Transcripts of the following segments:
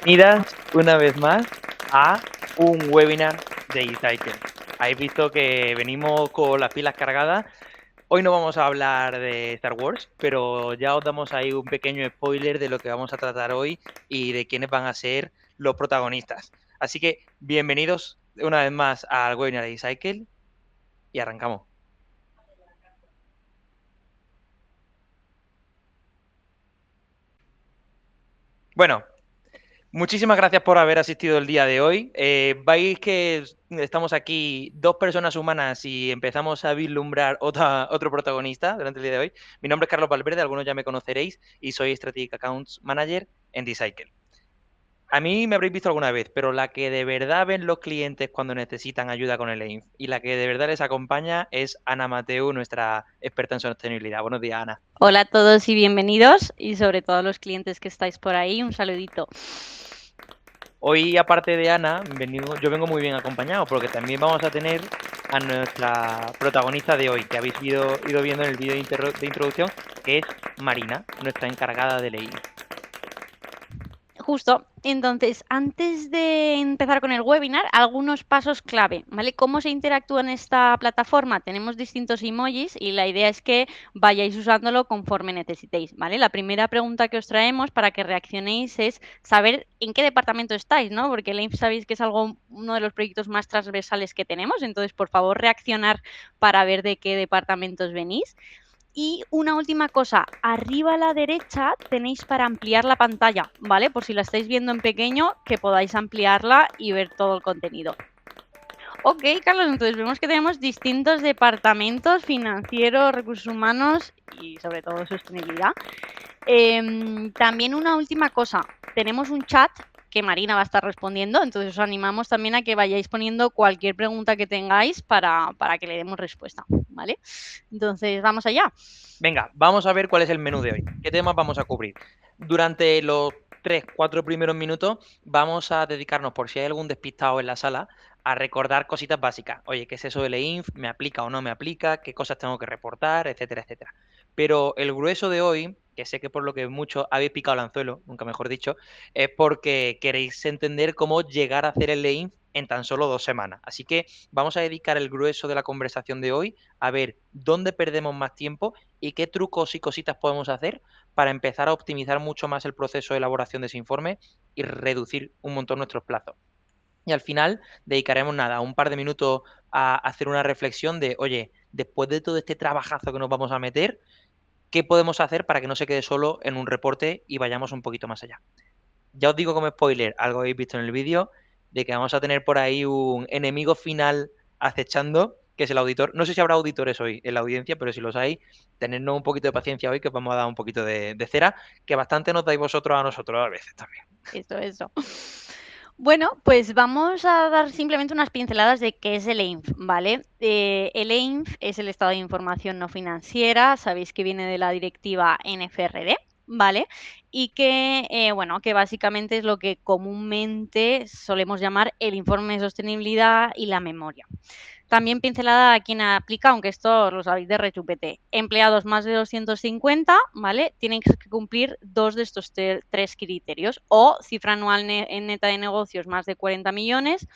Bienvenidas una vez más a un webinar de eCycle. Habéis visto que venimos con las pilas cargadas. Hoy no vamos a hablar de Star Wars, pero ya os damos ahí un pequeño spoiler de lo que vamos a tratar hoy y de quiénes van a ser los protagonistas. Así que bienvenidos una vez más al webinar de eCycle y arrancamos. Bueno, muchísimas gracias por haber asistido el día de hoy. Veis que estamos aquí dos personas humanas y empezamos a vislumbrar otro protagonista durante el día de hoy. Mi nombre es Carlos Valverde, algunos ya me conoceréis y soy Strategic Accounts Manager en Decycle. A mí me habréis visto alguna vez, pero la que de verdad ven los clientes cuando necesitan ayuda con el EINF y la que de verdad les acompaña es Ana Mateu, nuestra experta en sostenibilidad. Buenos días, Ana. Hola a todos y bienvenidos, y sobre todo a los clientes que estáis por ahí, un saludito. Hoy, aparte de Ana, yo vengo muy bien acompañado porque también vamos a tener a nuestra protagonista de hoy, que habéis ido viendo en el vídeo de introducción, que es Marina, nuestra encargada de ley. Justo, entonces, antes de empezar con el webinar, algunos pasos clave, ¿vale? ¿Cómo se interactúa en esta plataforma? Tenemos distintos emojis y la idea es que vayáis usándolo conforme necesitéis, ¿vale? La primera pregunta que os traemos para que reaccionéis es saber en qué departamento estáis, ¿no? Porque el EINF sabéis que es uno de los proyectos más transversales que tenemos, entonces, por favor, reaccionar para ver de qué departamentos venís. Y una última cosa, arriba a la derecha tenéis para ampliar la pantalla, ¿vale? Por si la estáis viendo en pequeño, que podáis ampliarla y ver todo el contenido. Ok, Carlos, entonces vemos que tenemos distintos departamentos, financieros, recursos humanos y sobre todo sostenibilidad. También una última cosa, tenemos un chat que Marina va a estar respondiendo, entonces os animamos también a que vayáis poniendo cualquier pregunta que tengáis para que le demos respuesta, ¿vale? Entonces, vamos allá. Venga, vamos a ver cuál es el menú de hoy. ¿Qué temas vamos a cubrir? Durante los 3-4 primeros minutos vamos a dedicarnos, por si hay algún despistado en la sala, a recordar cositas básicas. Oye, ¿qué es eso del EINF? ¿Me aplica o no me aplica? ¿Qué cosas tengo que reportar? Etcétera, etcétera. Pero el grueso de hoy, que sé que por lo que muchos habéis picado el anzuelo, nunca mejor dicho, es porque queréis entender cómo llegar a hacer el EINF en tan solo 2 semanas. Así que vamos a dedicar el grueso de la conversación de hoy a ver dónde perdemos más tiempo y qué trucos y cositas podemos hacer para empezar a optimizar mucho más el proceso de elaboración de ese informe y reducir un montón nuestros plazos. Y al final dedicaremos nada, un par de minutos a hacer una reflexión de, oye, después de todo este trabajazo que nos vamos a meter, ¿qué podemos hacer para que no se quede solo en un reporte y vayamos un poquito más allá? Ya os digo como spoiler, algo habéis visto en el vídeo, de que vamos a tener por ahí un enemigo final acechando, que es el auditor. No sé si habrá auditores hoy en la audiencia, pero si los hay, tenednos un poquito de paciencia hoy, que os vamos a dar un poquito de cera, que bastante nos dais vosotros a nosotros a veces también. Eso. Bueno, pues vamos a dar simplemente unas pinceladas de qué es el EINF, ¿vale? El EINF es el Estado de Información No Financiera, sabéis que viene de la directiva NFRD, ¿vale? Y que, bueno, que básicamente es lo que comúnmente solemos llamar el informe de sostenibilidad y la memoria. También pincelada a quien aplica, aunque esto lo sabéis de rechupete. Empleados más de 250, ¿vale? Tienen que cumplir dos de estos tres criterios. O cifra anual neta de negocios más de 40 millones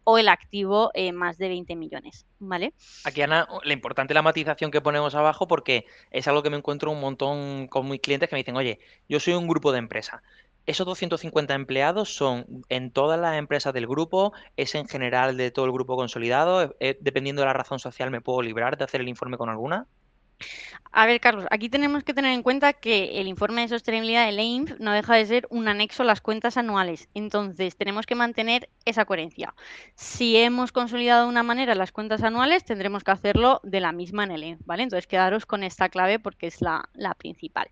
o el activo más de 20 millones, ¿vale? Aquí, Ana, la importante es la matización que ponemos abajo porque es algo que me encuentro un montón con mis clientes que me dicen, oye, yo soy un grupo de empresa. ¿Esos 250 empleados son en todas las empresas del grupo? ¿Es en general de todo el grupo consolidado? Dependiendo de la razón social, ¿me puedo librar de hacer el informe con alguna? A ver, Carlos, aquí tenemos que tener en cuenta que el informe de sostenibilidad del EINF no deja de ser un anexo a las cuentas anuales. Entonces, tenemos que mantener esa coherencia. Si hemos consolidado de una manera las cuentas anuales, tendremos que hacerlo de la misma en el EINF, ¿vale? Entonces, quedaros con esta clave porque es la principal.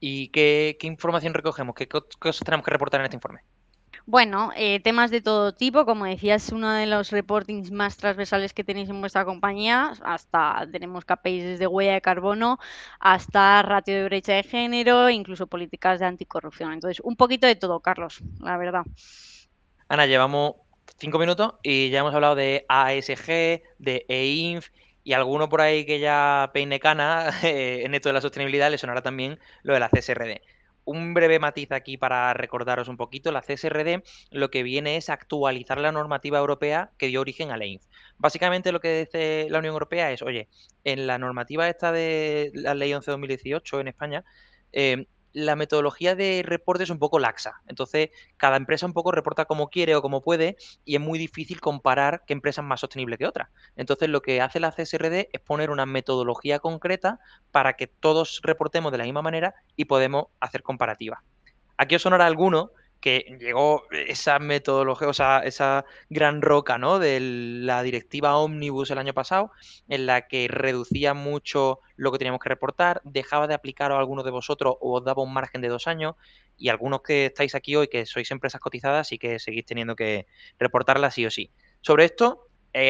¿Y qué información recogemos? ¿Qué cosas tenemos que reportar en este informe? Bueno, temas de todo tipo, como decía, es uno de los reportings más transversales que tenéis en vuestra compañía. Hasta tenemos KPIs desde huella de carbono hasta ratio de brecha de género, incluso políticas de anticorrupción. Entonces, un poquito de todo, Carlos, la verdad. Ana, llevamos 5 minutos y ya hemos hablado de ASG, de EINF y alguno por ahí que ya peine cana en esto de la sostenibilidad le sonará también lo de la CSRD. un breve matiz aquí para recordaros un poquito, la CSRD lo que viene es actualizar la normativa europea que dio origen a la EINF. Básicamente lo que dice la Unión Europea es, oye, en la normativa esta de la Ley 11/2018 en España, la metodología de reporte es un poco laxa. Entonces, cada empresa un poco reporta como quiere o como puede y es muy difícil comparar qué empresa es más sostenible que otra. Entonces, lo que hace la CSRD es poner una metodología concreta para que todos reportemos de la misma manera y podemos hacer comparativas. Aquí os sonará alguno que llegó esa metodología, o sea, esa gran roca, ¿no? De la directiva Omnibus el año pasado, en la que reducía mucho lo que teníamos que reportar, dejaba de aplicar a algunos de vosotros o os daba un margen de 2 años, y algunos que estáis aquí hoy, que sois empresas cotizadas, y que seguís teniendo que reportarlas sí o sí. Sobre esto,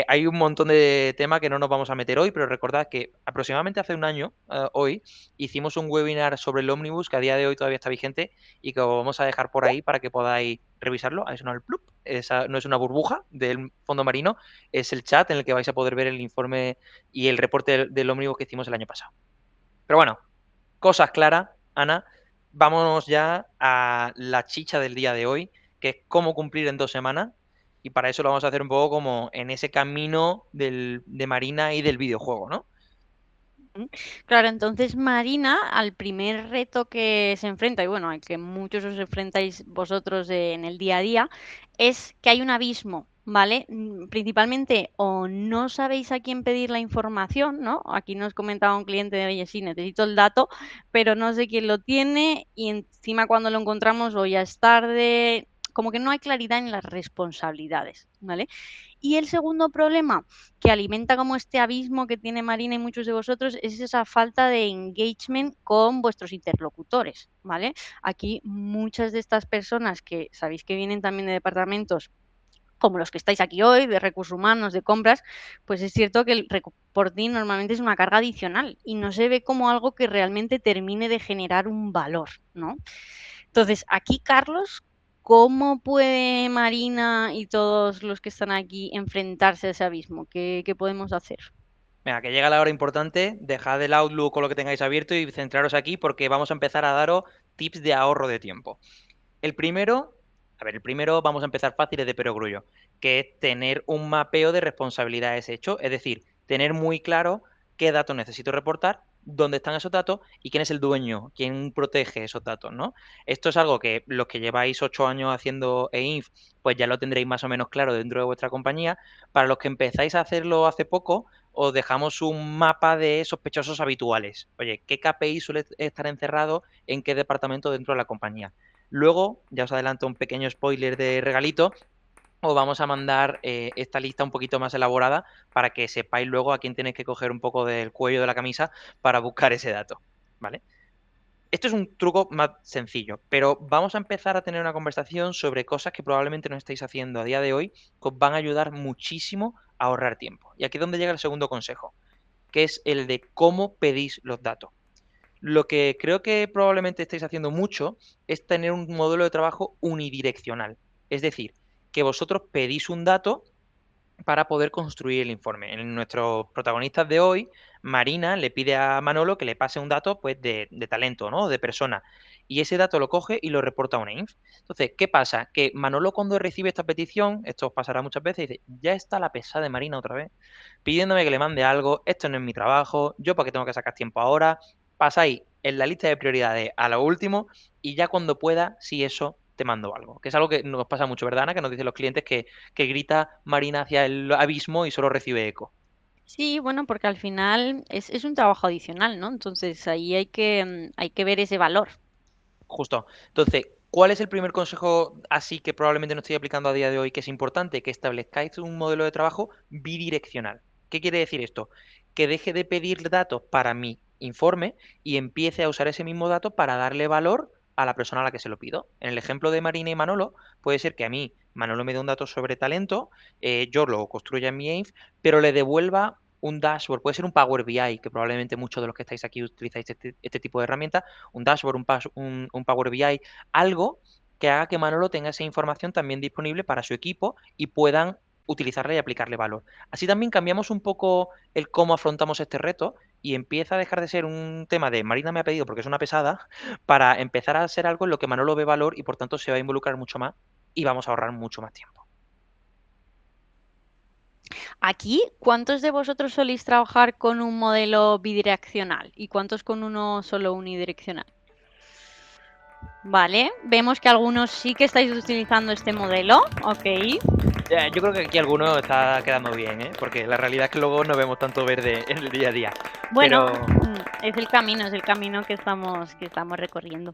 hay un montón de temas que no nos vamos a meter hoy, pero recordad que aproximadamente hace un año, hoy, hicimos un webinar sobre el Omnibus, que a día de hoy todavía está vigente, y que os vamos a dejar por ahí para que podáis revisarlo. Ahí suena el plup. Esa no es una burbuja del fondo marino, es el chat en el que vais a poder ver el informe y el reporte del Omnibus que hicimos el año pasado. Pero bueno, cosas claras, Ana. Vámonos ya a la chicha del día de hoy, que es cómo cumplir en 2 semanas. Y para eso lo vamos a hacer un poco como en ese camino de Marina y del videojuego, ¿no? Claro, entonces Marina, al primer reto que se enfrenta, y bueno, al que muchos os enfrentáis vosotros en el día a día, es que hay un abismo, ¿vale? Principalmente o no sabéis a quién pedir la información, ¿no? Aquí nos comentaba un cliente de, oye, sí, necesito el dato, pero no sé quién lo tiene y encima cuando lo encontramos o ya es tarde, como que no hay claridad en las responsabilidades, ¿vale? Y el segundo problema que alimenta como este abismo que tiene Marina y muchos de vosotros es esa falta de engagement con vuestros interlocutores, ¿vale? Aquí muchas de estas personas que sabéis que vienen también de departamentos como los que estáis aquí hoy, de recursos humanos, de compras, pues es cierto que el reporting normalmente es una carga adicional y no se ve como algo que realmente termine de generar un valor, ¿no? Entonces, aquí, Carlos, ¿cómo puede Marina y todos los que están aquí enfrentarse a ese abismo? ¿Qué podemos hacer? Venga, que llega la hora importante, dejad el Outlook o lo que tengáis abierto y centraros aquí porque vamos a empezar a daros tips de ahorro de tiempo. El primero, el primero vamos a empezar fácil de perogrullo, que es tener un mapeo de responsabilidades hecho, es decir, tener muy claro qué datos necesito reportar, dónde están esos datos y quién es el dueño, quién protege esos datos, ¿no? Esto es algo que los que lleváis 8 años haciendo EINF, pues ya lo tendréis más o menos claro dentro de vuestra compañía. Para los que empezáis a hacerlo hace poco, os dejamos un mapa de sospechosos habituales. Oye, ¿qué KPI suele estar encerrado en qué departamento dentro de la compañía? Luego, ya os adelanto un pequeño spoiler de regalito, os vamos a mandar esta lista un poquito más elaborada para que sepáis luego a quién tenéis que coger un poco del cuello de la camisa para buscar ese dato, ¿vale? Esto es un truco más sencillo, pero vamos a empezar a tener una conversación sobre cosas que probablemente no estáis haciendo a día de hoy, que os van a ayudar muchísimo a ahorrar tiempo. Y aquí es donde llega el segundo consejo, que es el de cómo pedís los datos. Lo que creo que probablemente estáis haciendo mucho es tener un modelo de trabajo unidireccional. Es decir, que vosotros pedís un dato para poder construir el informe. En nuestros protagonistas de hoy, Marina le pide a Manolo que le pase un dato pues, de talento, ¿no? De persona. Y ese dato lo coge y lo reporta a una INF. Entonces, ¿qué pasa? Que Manolo cuando recibe esta petición, esto os pasará muchas veces, dice, ya está la pesada de Marina otra vez, pidiéndome que le mande algo, esto no es mi trabajo, yo para qué tengo que sacar tiempo ahora. Pasáis en la lista de prioridades a lo último y ya cuando pueda, si eso, te mando algo. Que es algo que nos pasa mucho, ¿verdad, Ana? Que nos dicen los clientes que grita Marina hacia el abismo y solo recibe eco. Sí, bueno, porque al final es un trabajo adicional, ¿no? Entonces ahí hay que ver ese valor. Justo. Entonces, ¿cuál es el primer consejo así que probablemente no estoy aplicando a día de hoy que es importante? Que establezcáis un modelo de trabajo bidireccional. ¿Qué quiere decir esto? Que deje de pedir datos para mi informe y empiece a usar ese mismo dato para darle valor a la persona a la que se lo pido. En el ejemplo de Marina y Manolo, puede ser que a mí Manolo me dé un dato sobre talento, yo lo construya en mi EINF, pero le devuelva un dashboard, puede ser un Power BI, que probablemente muchos de los que estáis aquí utilizáis este tipo de herramientas, un dashboard, un Power BI, algo que haga que Manolo tenga esa información también disponible para su equipo y puedan utilizarla y aplicarle valor. Así también cambiamos un poco el cómo afrontamos este reto y empieza a dejar de ser un tema de Marina me ha pedido porque es una pesada, para empezar a ser algo en lo que Manolo ve valor y por tanto se va a involucrar mucho más y vamos a ahorrar mucho más tiempo. Aquí, ¿cuántos de vosotros soléis trabajar con un modelo bidireccional y cuántos con uno solo unidireccional? Vale, vemos que algunos sí que estáis utilizando este modelo, ok. Yo creo que aquí alguno está quedando bien, ¿eh? Porque la realidad es que luego no vemos tanto verde en el día a día. Bueno, Pero, es el camino que estamos recorriendo.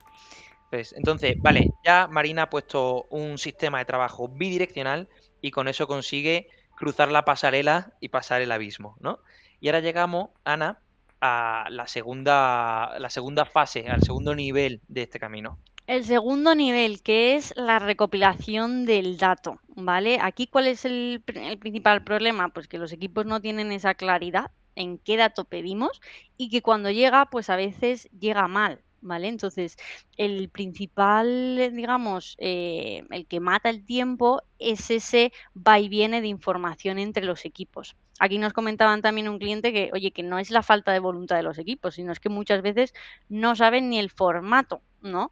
pues, entonces, vale, ya Marina ha puesto un sistema de trabajo bidireccional y con eso consigue cruzar la pasarela y pasar el abismo, ¿no? Y ahora llegamos, Ana, a la segunda fase, al segundo nivel de este camino. El segundo nivel, que es la recopilación del dato, ¿vale? Aquí, ¿cuál es el principal problema? Pues que los equipos no tienen esa claridad en qué dato pedimos y que cuando llega, pues a veces llega mal, ¿vale? Entonces, el principal, digamos, el que mata el tiempo es ese va y viene de información entre los equipos. Aquí nos comentaban también un cliente que, oye, que no es la falta de voluntad de los equipos, sino es que muchas veces no saben ni el formato, ¿no?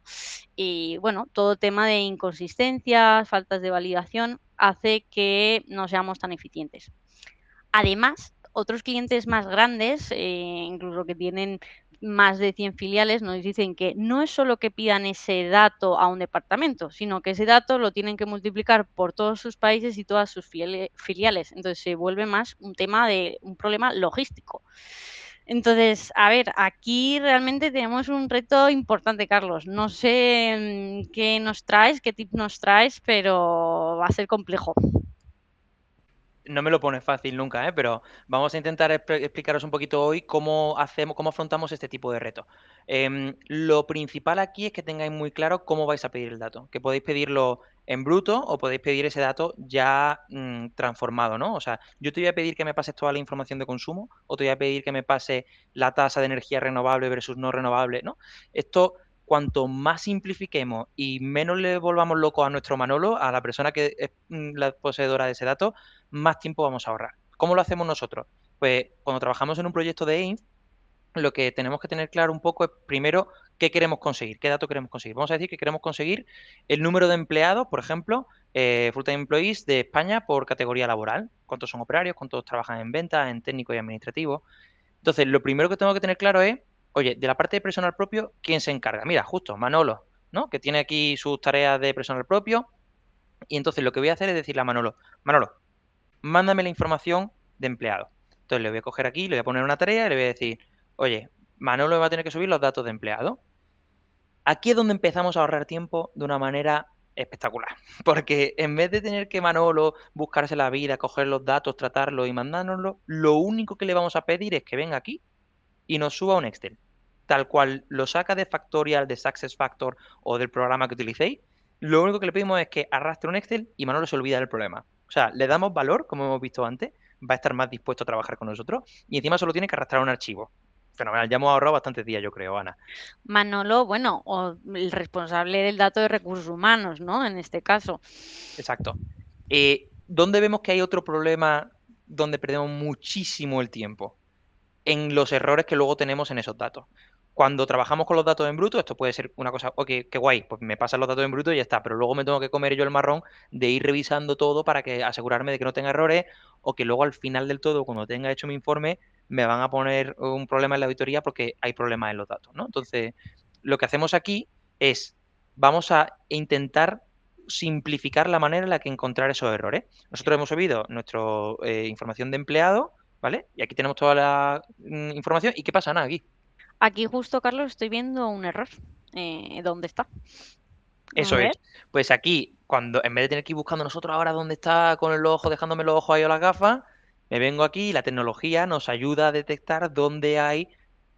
Y bueno, todo tema de inconsistencias, faltas de validación, hace que no seamos tan eficientes. Además, otros clientes más grandes, incluso que tienen más de 100 filiales, nos dicen que no es solo que pidan ese dato a un departamento, sino que ese dato lo tienen que multiplicar por todos sus países y todas sus filiales. Entonces se vuelve más un tema de un problema logístico. Entonces, a ver, aquí realmente tenemos un reto importante, Carlos. No sé qué nos traes, qué tip nos traes, pero va a ser complejo. No me lo pone fácil nunca, ¿eh? Pero vamos a intentar explicaros un poquito hoy cómo hacemos, cómo afrontamos este tipo de retos. Lo principal aquí es que tengáis muy claro cómo vais a pedir el dato, que podéis pedirlo en bruto o podéis pedir ese dato ya transformado, ¿no? O sea, yo te voy a pedir que me pases toda la información de consumo o te voy a pedir que me pase la tasa de energía renovable versus no renovable, ¿no? Esto, cuanto más simplifiquemos y menos le volvamos loco a nuestro Manolo, a la persona que es la poseedora de ese dato, más tiempo vamos a ahorrar. ¿Cómo lo hacemos nosotros? Pues cuando trabajamos en un proyecto de AIM, lo que tenemos que tener claro un poco es primero qué queremos conseguir, qué dato queremos conseguir. Vamos a decir que queremos conseguir el número de empleados, por ejemplo, full-time employees de España por categoría laboral. ¿Cuántos son operarios? ¿Cuántos trabajan en venta, en técnico y administrativo? Entonces, lo primero que tengo que tener claro es, oye, de la parte de personal propio, ¿quién se encarga? Mira, justo, Manolo, ¿no? Que tiene aquí sus tareas de personal propio. Y entonces lo que voy a hacer es decirle a Manolo, Manolo, mándame la información de empleado. Entonces le voy a coger aquí, le voy a poner una tarea y le voy a decir, oye, Manolo va a tener que subir los datos de empleado. Aquí es donde empezamos a ahorrar tiempo de una manera espectacular, porque en vez de tener que Manolo buscarse la vida, coger los datos, tratarlos y mandárnoslos, lo único que le vamos a pedir es que venga aquí y nos suba un Excel. Tal cual lo saca de Factorial, de SuccessFactors o del programa que utilicéis, lo único que le pedimos es que arrastre un Excel y Manolo se olvida del problema. O sea, le damos valor, como hemos visto antes, va a estar más dispuesto a trabajar con nosotros y encima solo tiene que arrastrar un archivo. Fenomenal, ya hemos ahorrado bastantes días, yo creo, Ana. Manolo, bueno, o el responsable del dato de recursos humanos, ¿no? En este caso. Exacto. ¿Dónde vemos que hay otro problema donde perdemos muchísimo el tiempo? En los errores que luego tenemos en esos datos. Cuando trabajamos con los datos en bruto, esto puede ser una cosa, ok, qué guay, pues me pasan los datos en bruto y ya está, pero luego me tengo que comer yo el marrón de ir revisando todo para que asegurarme de que no tenga errores o que luego al final del todo, cuando tenga hecho mi informe, me van a poner un problema en la auditoría porque hay problemas en los datos, ¿no? Entonces, lo que hacemos aquí es, vamos a intentar simplificar la manera en la que encontrar esos errores. Nosotros hemos subido nuestra información de empleado, ¿vale? Y aquí tenemos toda la información. ¿Y qué pasa, Ana, aquí? Aquí justo, Carlos, estoy viendo un error. ¿Dónde está? A Eso es. ver. Pues aquí, cuando en vez de tener que ir buscando nosotros ahora dónde está con el ojo, dejándome los ojos ahí o las gafas, me vengo aquí y la tecnología nos ayuda a detectar dónde hay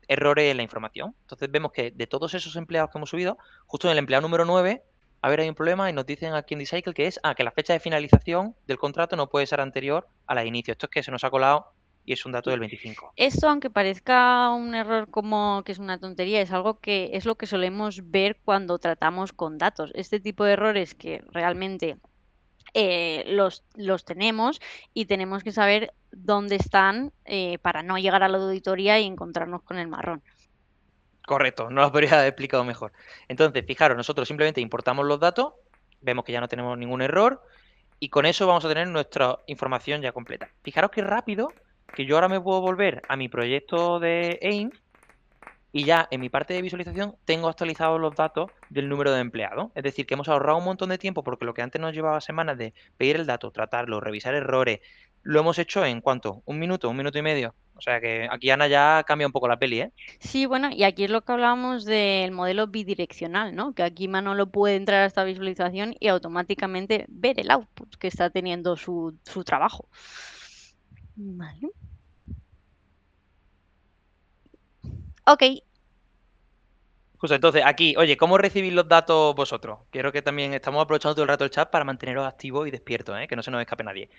errores en la información. Entonces vemos que de todos esos empleados que hemos subido, justo en el empleado número 9, a ver, hay un problema y nos dicen aquí en Decycle que es que la fecha de finalización del contrato no puede ser anterior a la de inicio. Esto es que se nos ha colado y es un dato del 25. Esto, aunque parezca un error como que es una tontería, es algo que es lo que solemos ver cuando tratamos con datos. Este tipo de errores que realmente los tenemos y tenemos que saber dónde están para no llegar a la auditoría y encontrarnos con el marrón. Correcto, no lo podría haber explicado mejor. Entonces, fijaros, nosotros simplemente importamos los datos, vemos que ya no tenemos ningún error y con eso vamos a tener nuestra información ya completa. Fijaros qué rápido que yo ahora me puedo volver a mi proyecto de AIM y ya en mi parte de visualización tengo actualizados los datos del número de empleados. Es decir, que hemos ahorrado un montón de tiempo porque lo que antes nos llevaba semanas de pedir el dato, tratarlo, revisar errores, lo hemos hecho en ¿cuánto? ¿Un minuto y medio? O sea que aquí Ana ya cambia un poco la peli, ¿eh? Sí, bueno, y aquí es lo que hablábamos del modelo bidireccional, ¿no? Que aquí Manolo puede entrar a esta visualización y automáticamente ver el output que está teniendo su trabajo. Vale. Ok, Justo, entonces aquí, oye, ¿cómo recibís los datos vosotros? Quiero que también estamos aprovechando todo el rato el chat para manteneros activos y despiertos, ¿eh? Que no se nos escape nadie.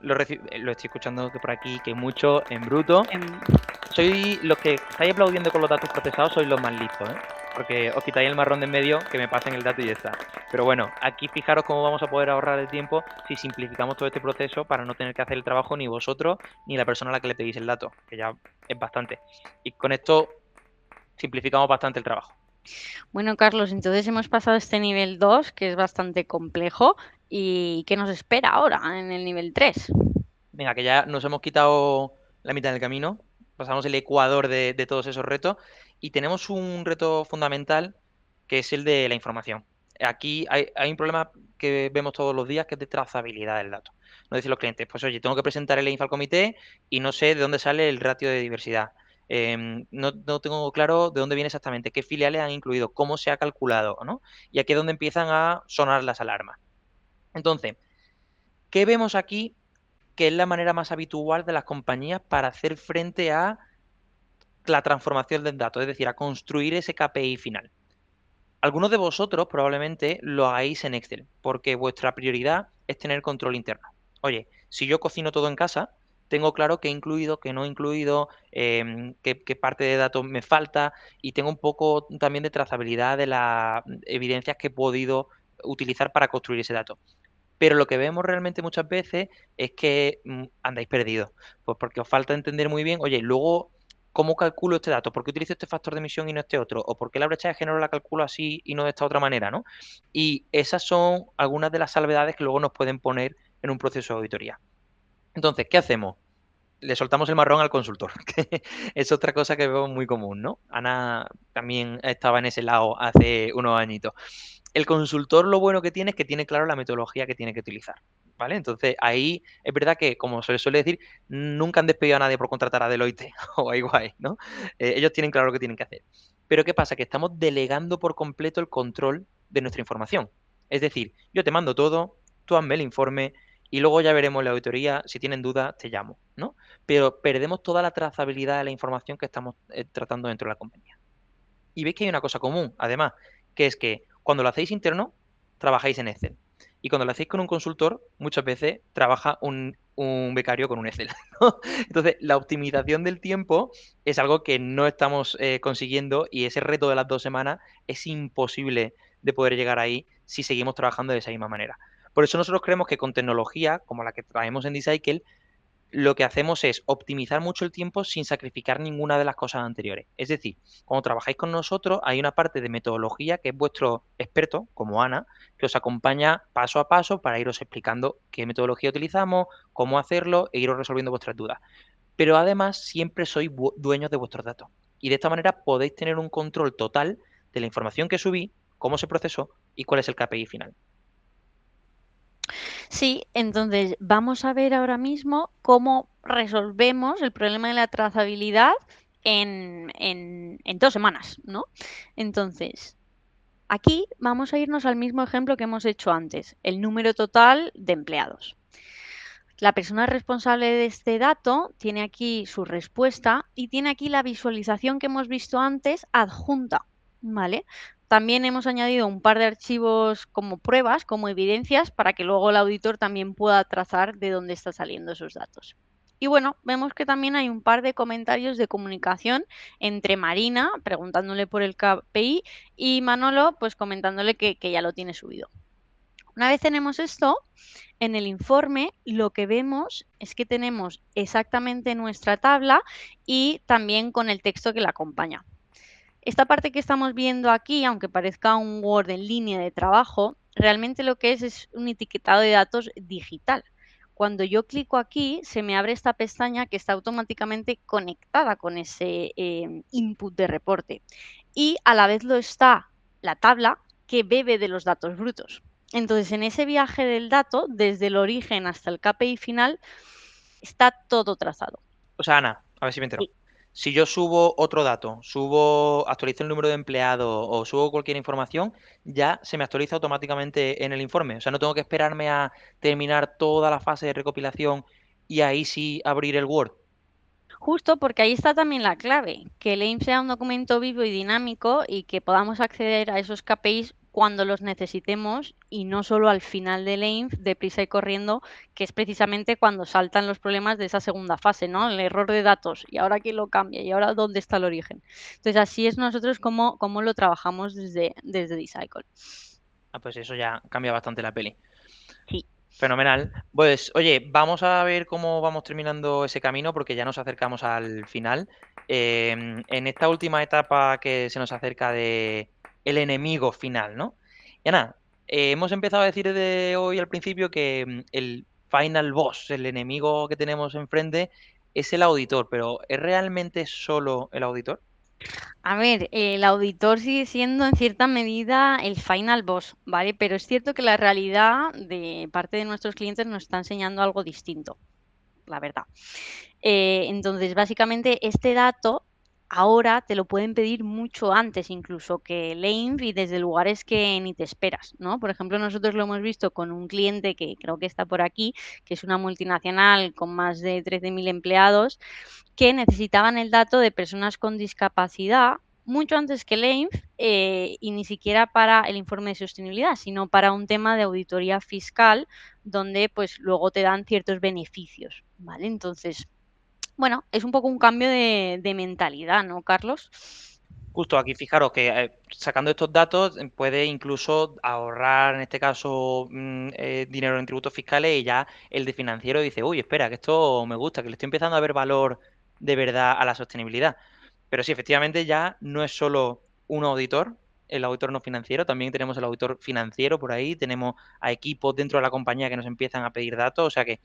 Lo estoy escuchando que por aquí, que mucho en bruto. Soy los que estáis aplaudiendo con los datos procesados, sois los más listos, ¿eh? Porque os quitáis el marrón de en medio, que me pasen el dato y ya está. Pero bueno, aquí fijaros cómo vamos a poder ahorrar el tiempo si simplificamos todo este proceso para no tener que hacer el trabajo ni vosotros ni la persona a la que le pedís el dato, que ya es bastante. Y con esto simplificamos bastante el trabajo. Bueno, Carlos, entonces hemos pasado este nivel 2, que es bastante complejo, y ¿qué nos espera ahora en el nivel 3? Venga, que ya nos hemos quitado la mitad del camino, pasamos el ecuador de todos esos retos y tenemos un reto fundamental que es el de la información. Aquí hay un problema que vemos todos los días que es de trazabilidad del dato. Nos dicen los clientes, pues oye, tengo que presentar el EINF al comité y no sé de dónde sale el ratio de diversidad. No tengo claro de dónde viene exactamente, qué filiales han incluido, cómo se ha calculado, ¿no? Y aquí es donde empiezan a sonar las alarmas. Entonces, ¿qué vemos aquí que es la manera más habitual de las compañías para hacer frente a la transformación del dato, es decir, a construir ese KPI final? Algunos de vosotros probablemente lo hagáis en Excel, porque vuestra prioridad es tener control interno. Oye, si yo cocino todo en casa, tengo claro qué he incluido, qué no he incluido, qué parte de datos me falta y tengo un poco también de trazabilidad de las evidencias que he podido utilizar para construir ese dato. Pero lo que vemos realmente muchas veces es que andáis perdidos, pues porque os falta entender muy bien, oye, luego, ¿cómo calculo este dato? ¿Por qué utilizo este factor de emisión y no este otro? ¿O por qué la brecha de género la calculo así y no de esta otra manera, ¿no? Y esas son algunas de las salvedades que luego nos pueden poner en un proceso de auditoría. Entonces, ¿qué hacemos? Le soltamos el marrón al consultor, que es otra cosa que veo muy común, ¿no? Ana también estaba en ese lado hace unos añitos. El consultor lo bueno que tiene es que tiene claro la metodología que tiene que utilizar, ¿vale? Entonces ahí es verdad que, como se suele decir, nunca han despedido a nadie por contratar a Deloitte o a EY, ¿no? Ellos tienen claro lo que tienen que hacer. Pero ¿qué pasa? Que estamos delegando por completo el control de nuestra información. Es decir, yo te mando todo, tú hazme el informe y luego ya veremos la auditoría, si tienen dudas te llamo, ¿no? Pero perdemos toda la trazabilidad de la información que estamos tratando dentro de la compañía. Y veis que hay una cosa común, además, que es que cuando lo hacéis interno, trabajáis en Excel. Y cuando lo hacéis con un consultor, muchas veces trabaja un becario con un Excel, ¿no? Entonces, la optimización del tiempo es algo que no estamos consiguiendo y ese reto de las 2 semanas es imposible de poder llegar ahí si seguimos trabajando de esa misma manera. Por eso nosotros creemos que con tecnología como la que traemos en Decycle, lo que hacemos es optimizar mucho el tiempo sin sacrificar ninguna de las cosas anteriores. Es decir, cuando trabajáis con nosotros hay una parte de metodología que es vuestro experto, como Ana, que os acompaña paso a paso para iros explicando qué metodología utilizamos, cómo hacerlo e iros resolviendo vuestras dudas. Pero además siempre sois dueños de vuestros datos. Y de esta manera podéis tener un control total de la información que subí, cómo se procesó y cuál es el KPI final. Sí, entonces vamos a ver ahora mismo cómo resolvemos el problema de la trazabilidad en 2 semanas, ¿no? Entonces, aquí vamos a irnos al mismo ejemplo que hemos hecho antes, el número total de empleados. La persona responsable de este dato tiene aquí su respuesta y tiene aquí la visualización que hemos visto antes adjunta, ¿vale? También hemos añadido un par de archivos como pruebas, como evidencias, para que luego el auditor también pueda trazar de dónde están saliendo esos datos. Y bueno, vemos que también hay un par de comentarios de comunicación entre Marina, preguntándole por el KPI, y Manolo, pues comentándole que ya lo tiene subido. Una vez tenemos esto, en el informe lo que vemos es que tenemos exactamente nuestra tabla y también con el texto que la acompaña. Esta parte que estamos viendo aquí, aunque parezca un Word en línea de trabajo, realmente lo que es un etiquetado de datos digital. Cuando yo clico aquí, se me abre esta pestaña que está automáticamente conectada con ese input de reporte. Y a la vez lo está la tabla que bebe de los datos brutos. Entonces, en ese viaje del dato, desde el origen hasta el KPI final, está todo trazado. O sea, Ana, a ver si me entero. Sí. Si yo subo otro dato, actualizo el número de empleados o subo cualquier información, ya se me actualiza automáticamente en el informe. O sea, no tengo que esperarme a terminar toda la fase de recopilación y ahí sí abrir el Word. Justo porque ahí está también la clave, que el EIM sea un documento vivo y dinámico y que podamos acceder a esos KPIs cuando los necesitemos y no solo al final del EIM, deprisa y corriendo, que es precisamente cuando saltan los problemas de esa segunda fase, ¿no? El error de datos, y ahora quién lo cambia, y ahora dónde está el origen. Entonces, así es nosotros como lo trabajamos desde D-Cycle. Ah, pues eso ya cambia bastante la peli. Sí. Fenomenal. Pues, oye, vamos a ver cómo vamos terminando ese camino porque ya nos acercamos al final. En esta última etapa que se nos acerca de el enemigo final, ¿no? Y Ana, hemos empezado a decir desde hoy al principio que el final boss, el enemigo que tenemos enfrente, es el auditor, pero ¿es realmente solo el auditor? A ver, el auditor sigue siendo en cierta medida el final boss, ¿vale? Pero es cierto que la realidad de parte de nuestros clientes nos está enseñando algo distinto, la verdad. Entonces, básicamente, este dato ahora te lo pueden pedir mucho antes incluso que el EINF y desde lugares que ni te esperas, ¿no? Por ejemplo, nosotros lo hemos visto con un cliente que creo que está por aquí, que es una multinacional con más de 13.000 empleados, que necesitaban el dato de personas con discapacidad mucho antes que el EINF y ni siquiera para el informe de sostenibilidad, sino para un tema de auditoría fiscal donde pues luego te dan ciertos beneficios, ¿vale? Entonces, bueno, es un poco un cambio de mentalidad, ¿no, Carlos? Justo aquí, fijaros que sacando estos datos puede incluso ahorrar, en este caso, dinero en tributos fiscales y ya el de financiero dice, uy, espera, que esto me gusta, que le estoy empezando a ver valor de verdad a la sostenibilidad. Pero sí, efectivamente ya no es solo un auditor, el auditor no financiero, también tenemos el auditor financiero por ahí, tenemos a equipos dentro de la compañía que nos empiezan a pedir datos, o sea que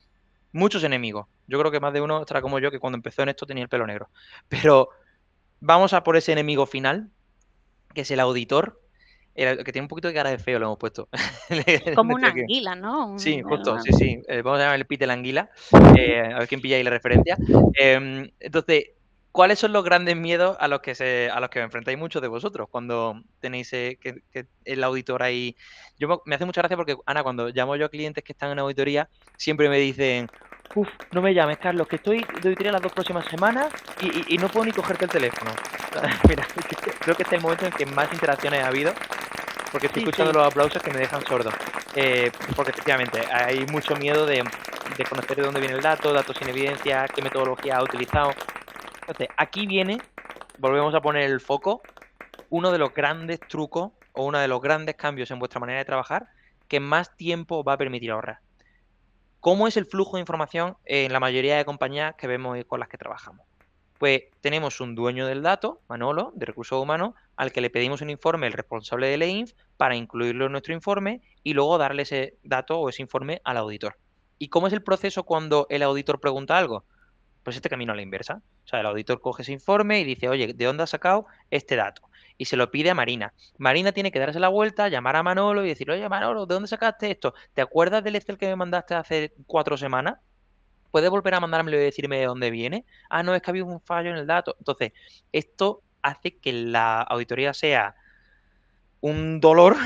muchos enemigos. Yo creo que más de uno estará como yo, que cuando empezó en esto tenía el pelo negro. Pero vamos a por ese enemigo final, que es el auditor, que tiene un poquito de cara de feo, lo hemos puesto. Como una anguila, ¿no? Sí, justo, sí, sí. Vamos a llamar el Pite la anguila, a ver quién pilla ahí la referencia. Entonces, ¿cuáles son los grandes miedos a los que os enfrentáis muchos de vosotros cuando tenéis que el auditor ahí? Me hace mucha gracia porque, Ana, cuando llamo yo a clientes que están en auditoría, siempre me dicen, uf, no me llames, Carlos, que estoy de auditoría las 2 próximas semanas y no puedo ni cogerte el teléfono. Mira, creo que este es el momento en que más interacciones ha habido, porque estoy Sí, escuchando sí. los aplausos que me dejan sordo. Porque efectivamente hay mucho miedo de conocer de dónde viene el dato, datos sin evidencia, qué metodología ha utilizado. Entonces, aquí viene, volvemos a poner el foco, uno de los grandes trucos o uno de los grandes cambios en vuestra manera de trabajar que más tiempo os va a permitir ahorrar. ¿Cómo es el flujo de información en la mayoría de compañías que vemos y con las que trabajamos? Pues tenemos un dueño del dato, Manolo, de recursos humanos, al que le pedimos un informe, el responsable del EINF, para incluirlo en nuestro informe y luego darle ese dato o ese informe al auditor. ¿Y cómo es el proceso cuando el auditor pregunta algo? Pues este camino a la inversa. O sea, el auditor coge ese informe y dice, oye, ¿de dónde has sacado este dato? Y se lo pide a Marina. Marina tiene que darse la vuelta, llamar a Manolo y decir, oye, Manolo, ¿de dónde sacaste esto? ¿Te acuerdas del Excel que me mandaste hace 4 semanas? ¿Puedes volver a mandármelo y decirme de dónde viene? Ah, no, es que ha habido un fallo en el dato. Entonces, esto hace que la auditoría sea un dolor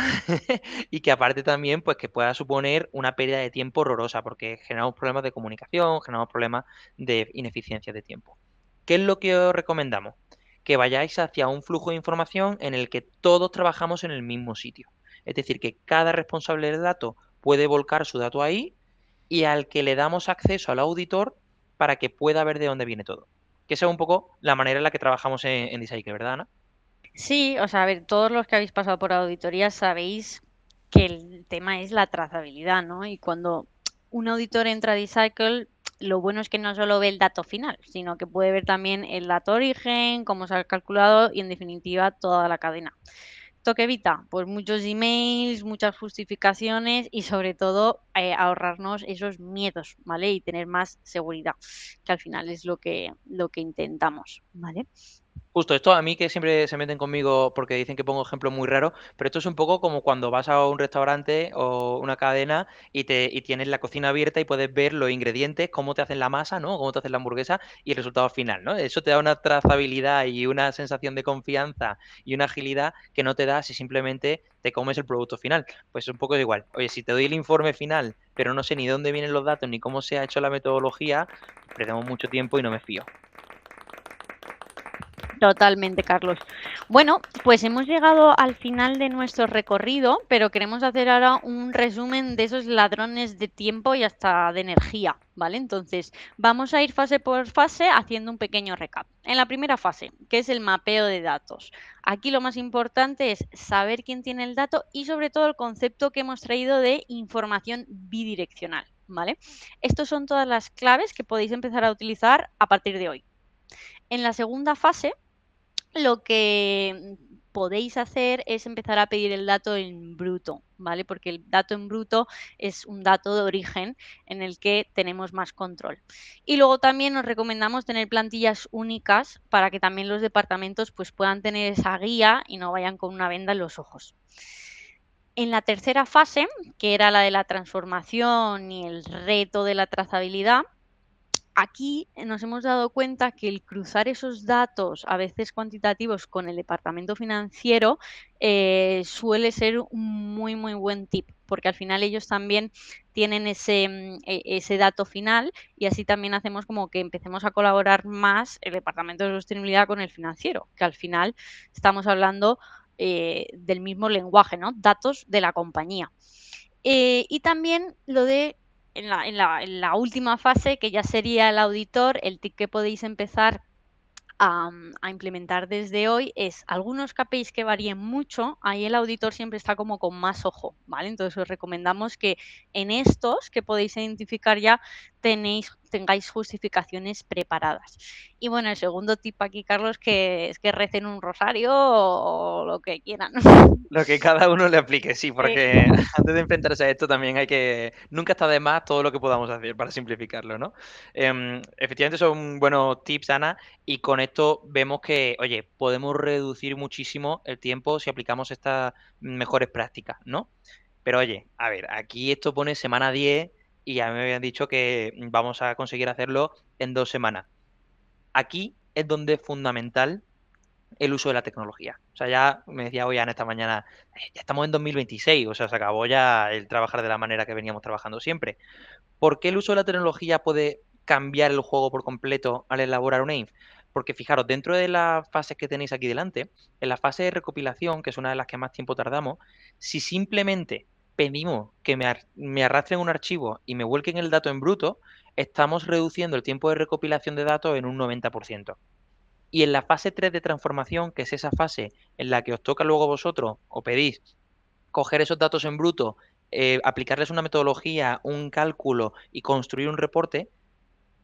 y que aparte también, pues que pueda suponer una pérdida de tiempo horrorosa, porque generamos problemas de comunicación, generamos problemas de ineficiencia de tiempo. ¿Qué es lo que os recomendamos? Que vayáis hacia un flujo de información en el que todos trabajamos en el mismo sitio. Es decir, que cada responsable del dato puede volcar su dato ahí y al que le damos acceso al auditor para que pueda ver de dónde viene todo. Que esa es un poco la manera en la que trabajamos en Decycle, ¿verdad, Ana? Sí, o sea, a ver, todos los que habéis pasado por auditoría sabéis que el tema es la trazabilidad, ¿no? Y cuando un auditor entra a D-Cycle, lo bueno es que no solo ve el dato final, sino que puede ver también el dato origen, cómo se ha calculado y, en definitiva, toda la cadena. ¿Esto qué evita? Pues muchos emails, muchas justificaciones y, sobre todo, ahorrarnos esos miedos, ¿vale? Y tener más seguridad, que al final es lo que intentamos, ¿vale? Justo, esto a mí que siempre se meten conmigo porque dicen que pongo ejemplos muy raros, pero esto es un poco como cuando vas a un restaurante o una cadena y tienes la cocina abierta y puedes ver los ingredientes, cómo te hacen la masa, ¿no? Cómo te hacen la hamburguesa y el resultado final, ¿no? Eso te da una trazabilidad y una sensación de confianza y una agilidad que no te da si simplemente te comes el producto final. Pues es un poco igual. Oye, si te doy el informe final, pero no sé ni dónde vienen los datos ni cómo se ha hecho la metodología, perdemos mucho tiempo y no me fío. Totalmente, Carlos. Bueno, pues hemos llegado al final de nuestro recorrido, pero queremos hacer ahora un resumen de esos ladrones de tiempo y hasta de energía, ¿vale? Entonces, vamos a ir fase por fase haciendo un pequeño recap. En la primera fase, que es el mapeo de datos. Aquí lo más importante es saber quién tiene el dato y, sobre todo, el concepto que hemos traído de información bidireccional, ¿vale? Estas son todas las claves que podéis empezar a utilizar a partir de hoy. En la segunda fase, lo que podéis hacer es empezar a pedir el dato en bruto, ¿vale? Porque el dato en bruto es un dato de origen en el que tenemos más control. Y luego también os recomendamos tener plantillas únicas para que también los departamentos pues, puedan tener esa guía y no vayan con una venda en los ojos. En la tercera fase, que era la de la transformación y el reto de la trazabilidad, aquí nos hemos dado cuenta que el cruzar esos datos, a veces cuantitativos, con el departamento financiero suele ser un muy, muy buen tip, porque al final ellos también tienen ese dato final y así también hacemos como que empecemos a colaborar más el departamento de sostenibilidad con el financiero, que al final estamos hablando del mismo lenguaje, ¿no? Datos de la compañía. Y también lo de en la última fase, que ya sería el auditor, el tip que podéis empezar a implementar desde hoy es algunos KPIs que varíen mucho, ahí el auditor siempre está como con más ojo, ¿vale? Entonces os recomendamos que en estos que podéis identificar ya tengáis justificaciones preparadas. Y bueno, el segundo tip aquí, Carlos, que es que recen un rosario o lo que quieran. Lo que cada uno le aplique, sí, Sí. porque antes de enfrentarse a esto también hay que nunca está de más todo lo que podamos hacer para simplificarlo, ¿no? Efectivamente son buenos tips, Ana, y con esto vemos que, oye, podemos reducir muchísimo el tiempo si aplicamos estas mejores prácticas, ¿no? Pero oye, a ver, aquí esto pone semana 10 y ya me habían dicho que vamos a conseguir hacerlo en 2 semanas. Aquí es donde es fundamental el uso de la tecnología. O sea, ya me decía hoy Ana esta mañana, ya estamos en 2026, o sea, se acabó ya el trabajar de la manera que veníamos trabajando siempre. ¿Por qué el uso de la tecnología puede cambiar el juego por completo al elaborar un EINF? Porque fijaros, dentro de las fases que tenéis aquí delante, en la fase de recopilación, que es una de las que más tiempo tardamos, si simplemente pedimos que me arrastren un archivo y me vuelquen el dato en bruto, estamos reduciendo el tiempo de recopilación de datos en un 90%. Y en la fase 3 de transformación, que es esa fase en la que os toca luego vosotros, o pedís, coger esos datos en bruto, aplicarles una metodología, un cálculo y construir un reporte,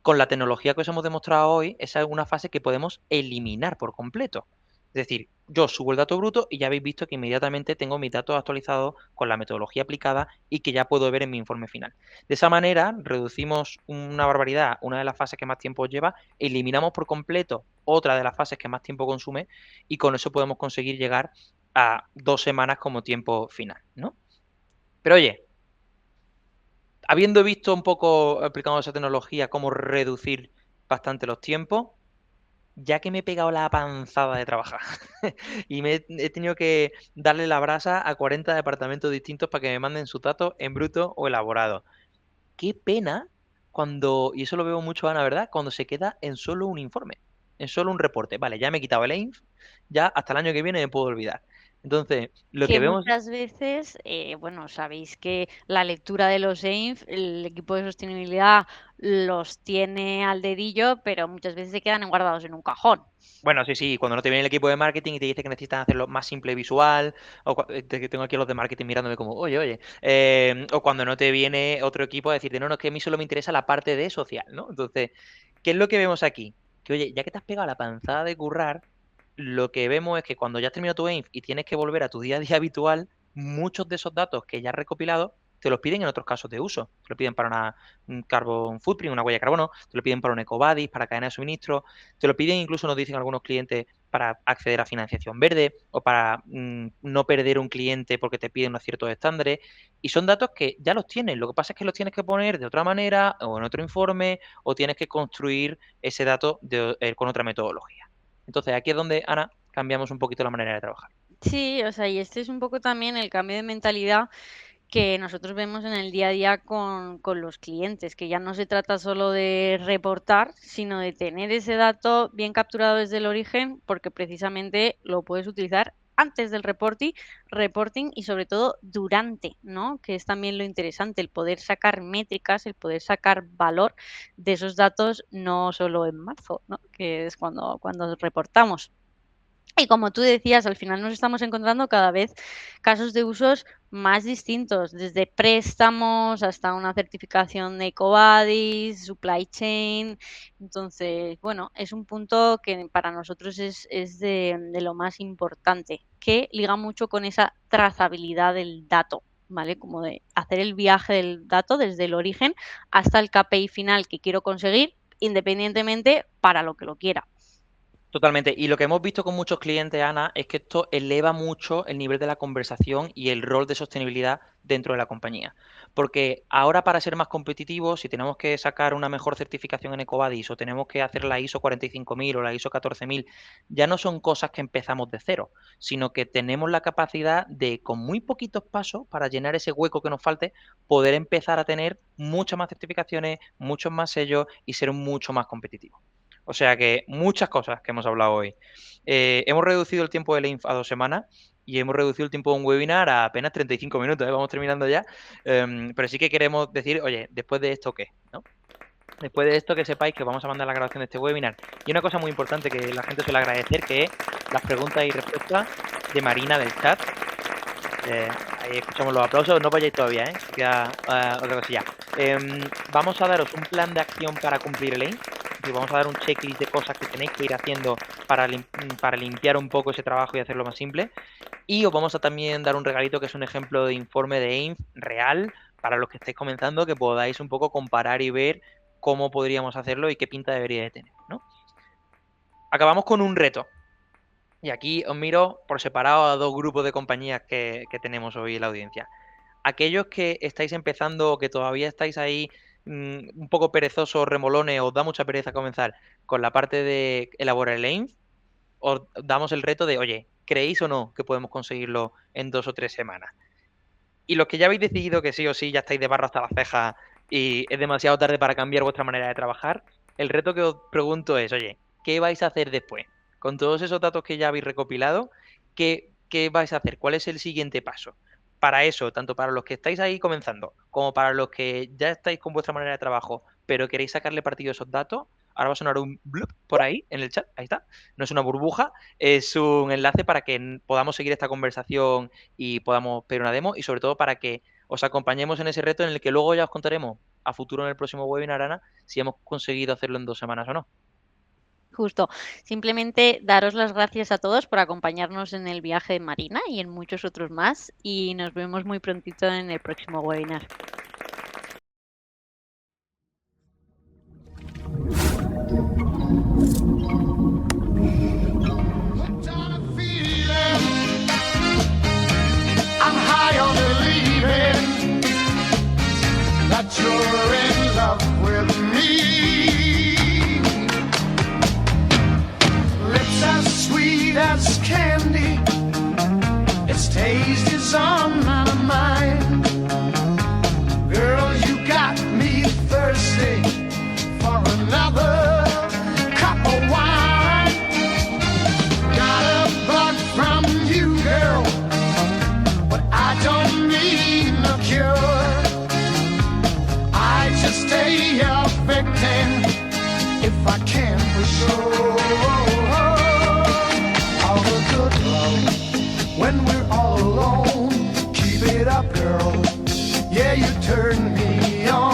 con la tecnología que os hemos demostrado hoy, esa es una fase que podemos eliminar por completo. Es decir, yo subo el dato bruto y ya habéis visto que inmediatamente tengo mis datos actualizados con la metodología aplicada y que ya puedo ver en mi informe final. De esa manera, reducimos una barbaridad, una de las fases que más tiempo lleva, eliminamos por completo otra de las fases que más tiempo consume y con eso podemos conseguir llegar a 2 semanas como tiempo final, ¿no? Pero oye, habiendo visto un poco, aplicando esa tecnología, cómo reducir bastante los tiempos, ya que me he pegado la panzada de trabajar y he tenido que darle la brasa a 40 departamentos distintos para que me manden sus datos en bruto o elaborado. Qué pena cuando, y eso lo veo mucho, Ana, ¿verdad? Cuando se queda en solo un informe, en solo un reporte. Vale, ya me he quitado el EINF, ya hasta el año que viene me puedo olvidar. Entonces, lo que Que vemos, muchas veces, bueno, sabéis que la lectura de los EINF, el equipo de sostenibilidad los tiene al dedillo, pero muchas veces se quedan guardados en un cajón. Bueno, sí, cuando no te viene el equipo de marketing y te dice que necesitan hacerlo más simple y visual, o tengo aquí a los de marketing mirándome como, oye, o cuando no te viene otro equipo a decirte, no, no, es que a mí solo me interesa la parte de social, ¿no? Entonces, ¿qué es lo que vemos aquí? Que, oye, ya que te has pegado la panzada de currar, lo que vemos es que cuando ya has terminado tu AIMF y tienes que volver a tu día a día habitual, muchos de esos datos que ya has recopilado te los piden en otros casos de uso. Te lo piden para un carbon footprint, una huella de carbono, te lo piden para un EcoVadis, para cadena de suministro, te lo piden incluso, nos dicen algunos clientes, para acceder a financiación verde o para no perder un cliente porque te piden unos ciertos estándares. Y son datos que ya los tienes. Lo que pasa es que los tienes que poner de otra manera o en otro informe o tienes que construir ese dato con otra metodología. Entonces, aquí es donde, Ana, cambiamos un poquito la manera de trabajar. Sí, o sea, y este es un poco también el cambio de mentalidad que nosotros vemos en el día a día con los clientes, que ya no se trata solo de reportar, sino de tener ese dato bien capturado desde el origen, porque precisamente lo puedes utilizar antes del reporting y sobre todo durante, ¿no? Que es también lo interesante, el poder sacar métricas, el poder sacar valor de esos datos, no solo en marzo, ¿no? Que es cuando reportamos. Y como tú decías, al final nos estamos encontrando cada vez casos de usos más distintos, desde préstamos hasta una certificación de EcoVadis, supply chain. Entonces, bueno, es un punto que para nosotros es de lo más importante, que liga mucho con esa trazabilidad del dato, ¿vale? Como de hacer el viaje del dato desde el origen hasta el KPI final que quiero conseguir, independientemente para lo que lo quiera. Totalmente. Y lo que hemos visto con muchos clientes, Ana, es que esto eleva mucho el nivel de la conversación y el rol de sostenibilidad dentro de la compañía. Porque ahora para ser más competitivos, si tenemos que sacar una mejor certificación en EcoVadis o tenemos que hacer la ISO 45000 o la ISO 14000, ya no son cosas que empezamos de cero, sino que tenemos la capacidad de, con muy poquitos pasos, para llenar ese hueco que nos falte, poder empezar a tener muchas más certificaciones, muchos más sellos y ser mucho más competitivos. O sea que muchas cosas que hemos hablado hoy. Hemos reducido el tiempo de Leinf a 2 semanas y hemos reducido el tiempo de un webinar a apenas 35 minutos, vamos terminando ya. Pero sí que queremos decir, oye, después de esto, ¿qué? ¿No? Después de esto, que sepáis que vamos a mandar la grabación de este webinar. Y una cosa muy importante que la gente suele agradecer, que es las preguntas y respuestas de Marina del chat. Ahí escuchamos los aplausos, no vayáis todavía, queda otra cosilla. Vamos a daros un plan de acción para cumplir el AIM. Vamos a dar un checklist de cosas que tenéis que ir haciendo para limpiar un poco ese trabajo y hacerlo más simple. Y os vamos a también dar un regalito que es un ejemplo de informe de AIM real para los que estéis comenzando, que podáis un poco comparar y ver cómo podríamos hacerlo y qué pinta debería de tener, ¿no? Acabamos con un reto. Y aquí os miro por separado a dos grupos de compañías que tenemos hoy en la audiencia. Aquellos que estáis empezando o que todavía estáis ahí un poco perezosos, remolones, os da mucha pereza comenzar con la parte de elaborar el AIM, os damos el reto de, oye, ¿creéis o no que podemos conseguirlo en 2 o 3 semanas? Y los que ya habéis decidido que sí o sí ya estáis de barro hasta las cejas y es demasiado tarde para cambiar vuestra manera de trabajar, el reto que os pregunto es, oye, ¿qué vais a hacer después? Con todos esos datos que ya habéis recopilado, ¿qué vais a hacer? ¿Cuál es el siguiente paso? Para eso, tanto para los que estáis ahí comenzando, como para los que ya estáis con vuestra manera de trabajo, pero queréis sacarle partido a esos datos, ahora va a sonar un blup por ahí en el chat, ahí está. No es una burbuja, es un enlace para que podamos seguir esta conversación y podamos pedir una demo y sobre todo para que os acompañemos en ese reto en el que luego ya os contaremos a futuro en el próximo webinar, Ana, si hemos conseguido hacerlo en 2 semanas o no. Justo, simplemente daros las gracias a todos por acompañarnos en el viaje de Marina y en muchos otros más y nos vemos muy prontito en el próximo webinar. I'm high on believing that you're in love with me. Lips as sweet as candy, its taste is on my mind. Yeah, you turn me on.